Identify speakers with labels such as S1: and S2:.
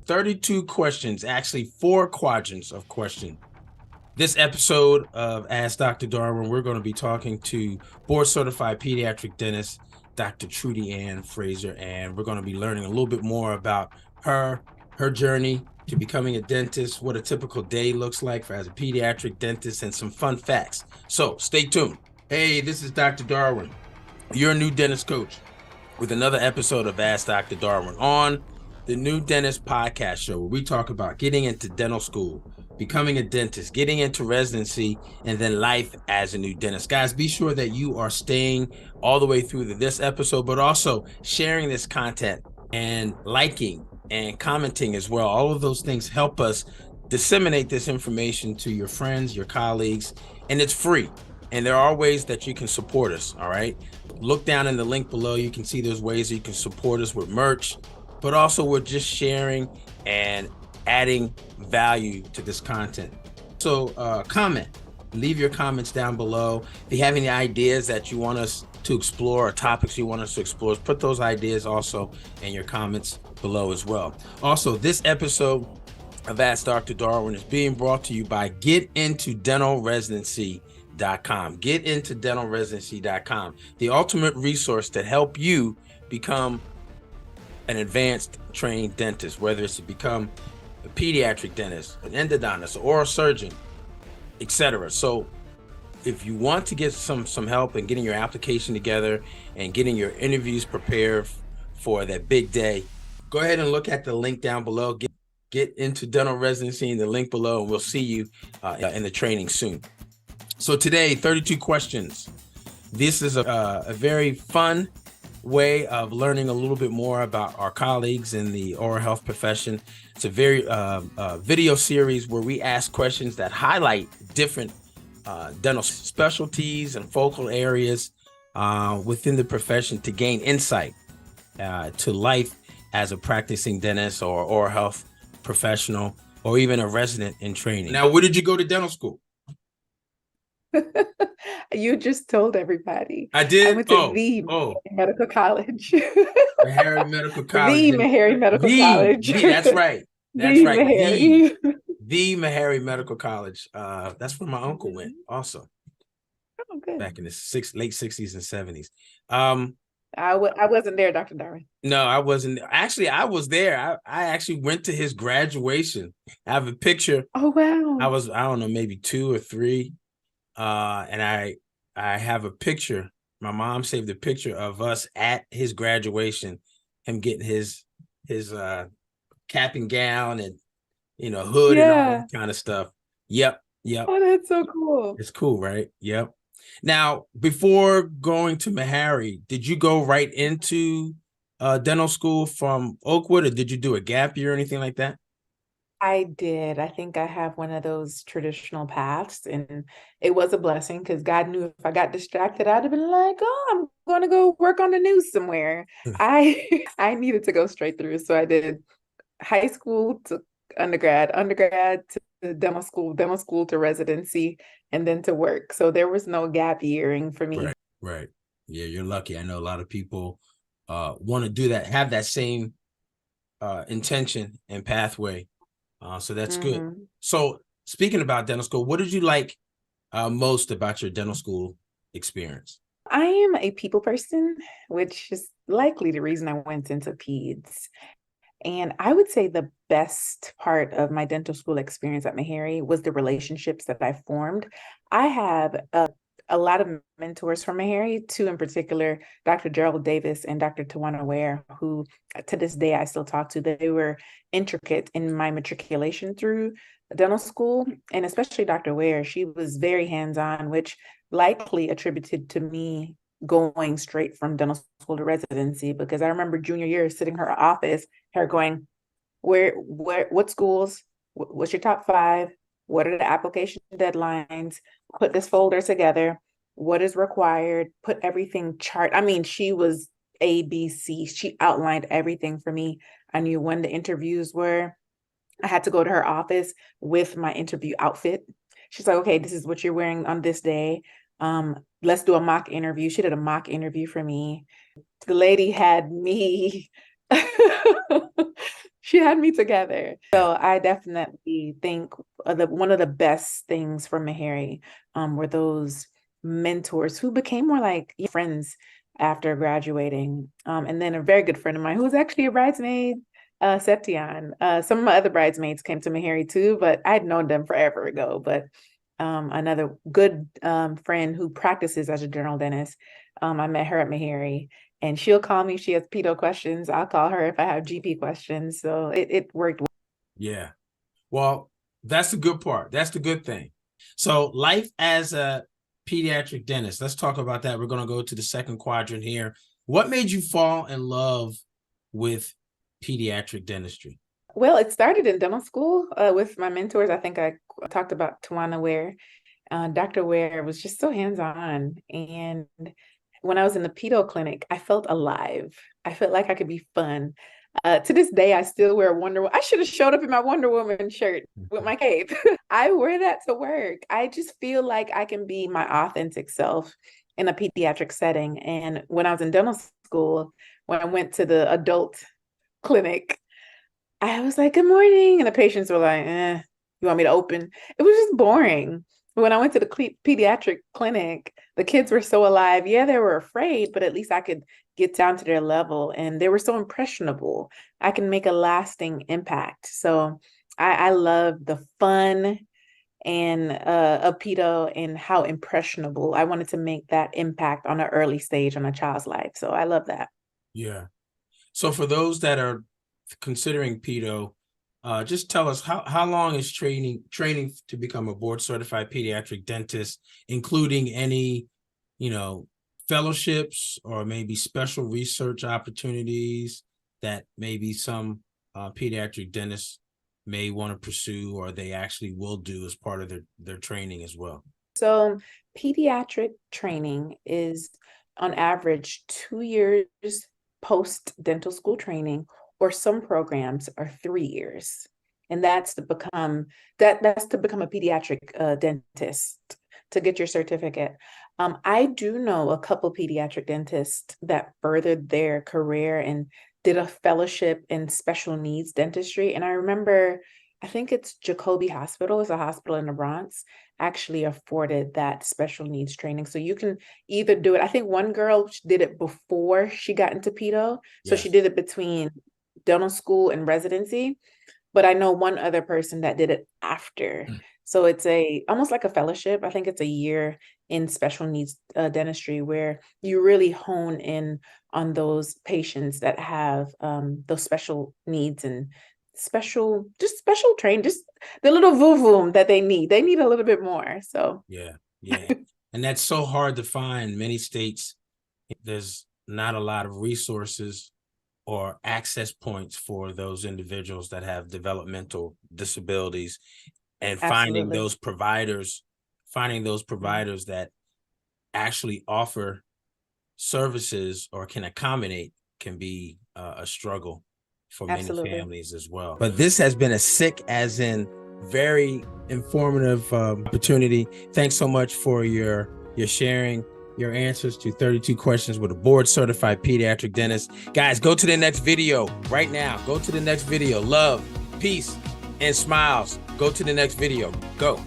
S1: 32 questions, actually 4 quadrants of question. This episode of Ask Dr. Darwin, we're going to be talking to board-certified pediatric dentist, Dr. TrudyAnn Frazer, and we're going to be learning a little bit more about her journey to becoming a dentist, what a typical day looks like as a pediatric dentist, and some fun facts. So stay tuned. Hey, this is Dr. Darwin, your new dentist coach, with another episode of Ask Dr. Darwin on the New Dentist Podcast Show, where we talk about getting into dental school, becoming a dentist, getting into residency, and then life as a new dentist. Guys, be sure that you are staying all the way through this episode, but also sharing this content and liking and commenting as well. All of those things help us disseminate this information to your friends, your colleagues, and it's free. And there are ways that you can support us, all right? Look down in the link below. You can see there's ways that you can support us with merch, but also we're just sharing and adding value to this content. So comment, leave your comments down below. If you have any ideas that you want us to explore or topics you want us to explore, put those ideas also in your comments below as well. Also, this episode of Ask Dr. Darwin is being brought to you by GetIntoDentalResidency.com. GetIntoDentalResidency.com, the ultimate resource to help you become an advanced trained dentist, whether it's to become a pediatric dentist, an endodontist, or a surgeon, etc. So if you want to get some help in getting your application together and getting your interviews prepared for that big day, go ahead and look at the link down below. Get into dental residency in the link below, and we'll see you in the training soon. So today, 32 questions. This is a very fun way of learning a little bit more about our colleagues in the oral health profession. It's a very video series where we ask questions that highlight different dental specialties and focal areas within the profession to gain insight to life as a practicing dentist or oral health professional, or even a resident in training. Now, where did you go to dental school?
S2: You just told everybody.
S1: I did.
S2: I went to the Medical College.
S1: Meharry Medical College.
S2: The Meharry Medical College.
S1: That's right. That's
S2: the
S1: right.
S2: Meharry.
S1: The Meharry Medical College. That's where my uncle went also.
S2: Oh, good.
S1: Back in the late 60s and 70s.
S2: I wasn't there, Dr. Darwin.
S1: No, I wasn't. Actually, I was there. I actually went to his graduation. I have a picture.
S2: Oh, wow.
S1: I don't know, maybe 2 or 3. And I have a picture. My mom saved a picture of us at his graduation, him getting his cap and gown and hood and all that kind of stuff. Yep.
S2: Oh, that's so cool.
S1: It's cool, right? Yep. Now, before going to Meharry, did you go right into dental school from Oakwood, or did you do a gap year or anything like that?
S2: I did. I think I have one of those traditional paths, and it was a blessing because God knew if I got distracted, I'd have been like, "Oh, I'm going to go work on the news somewhere." I needed to go straight through, so I did high school to undergrad to dental school to residency, and then to work. So there was no gap yearing for me.
S1: Right. Yeah, you're lucky. I know a lot of people want to do that, have that same intention and pathway. So that's good. So speaking about dental school, what did you like most about your dental school experience?
S2: I am a people person, which is likely the reason I went into peds. And I would say the best part of my dental school experience at Meharry was the relationships that I formed. I have a lot of mentors from Meharry, 2 in particular, Dr. Gerald Davis and Dr. Tawana Ware, who to this day I still talk to. They were intricate in my matriculation through dental school, and especially Dr. Ware. She was very hands-on, which likely attributed to me going straight from dental school to residency, because I remember junior year sitting in her office, her going, what schools, what's your top 5? What are the application deadlines? Put this folder together. What is required? Put everything chart. I mean, she was ABC. She outlined everything for me. I knew when the interviews were. I had to go to her office with my interview outfit. She's like, okay, this is what you're wearing on this day. Let's do a mock interview. She did a mock interview for me. The lady had me She had me together. So I definitely think one of the best things for Meharry were those mentors who became more like friends after graduating. And then a very good friend of mine who was actually a bridesmaid, Septian. Some of my other bridesmaids came to Meharry too, but I'd known them forever ago. But another good friend who practices as a general dentist, I met her at Meharry. And she'll call me if she has PEDO questions. I'll call her if I have GP questions. So it worked well.
S1: Yeah. Well, that's the good part. That's the good thing. So life as a pediatric dentist, let's talk about that. We're going to go to the second quadrant here. What made you fall in love with pediatric dentistry?
S2: Well, it started in dental school with my mentors. I think I talked about Tawana Ware. Dr. Ware was just so hands-on. And when I was in the PEDO clinic, I felt alive. I felt like I could be fun. To this day, I still wear Wonder Woman. I should have showed up in my Wonder Woman shirt with my cape. I wear that to work. I just feel like I can be my authentic self in a pediatric setting. And when I was in dental school, when I went to the adult clinic, I was like, good morning. And the patients were like, you want me to open? It was just boring. When I went to the pediatric clinic, the kids were so alive. Yeah, they were afraid, but at least I could get down to their level. And they were so impressionable. I can make a lasting impact. So I love the fun and of PEDO and how impressionable. I wanted to make that impact on an early stage on a child's life. So I love that.
S1: Yeah. So for those that are considering PEDO, just tell us how long is training to become a board certified pediatric dentist, including any, fellowships or maybe special research opportunities that maybe some pediatric dentists may want to pursue, or they actually will do as part of their training as well?
S2: So pediatric training is on average 2 years post dental school training, or some programs are 3 years. And that's to become a pediatric dentist, to get your certificate. I do know a couple pediatric dentists that furthered their career and did a fellowship in special needs dentistry. And I remember, I think it's Jacoby Hospital, it's a hospital in the Bronx, actually afforded that special needs training. So you can either do it. I think one girl did it before she got into PEDO. So she did it between dental school and residency, but I know one other person that did it after. So it's almost like a fellowship. I think it's a year in special needs dentistry where you really hone in on those patients that have those special needs and special train, just the little voo-voom that they need. They need a little bit more. So
S1: yeah. And that's so hard to find. Many states, there's not a lot of resources or access points for those individuals that have developmental disabilities, and finding those providers that actually offer services or can accommodate can be a struggle for many families as well. But this has been a sick, as in very informative opportunity. Thanks so much for your sharing your answers to 32 questions with a board certified pediatric dentist. Guys, go to the next video right now. Go to the next video. Love, peace, and smiles. Go to the next video. Go.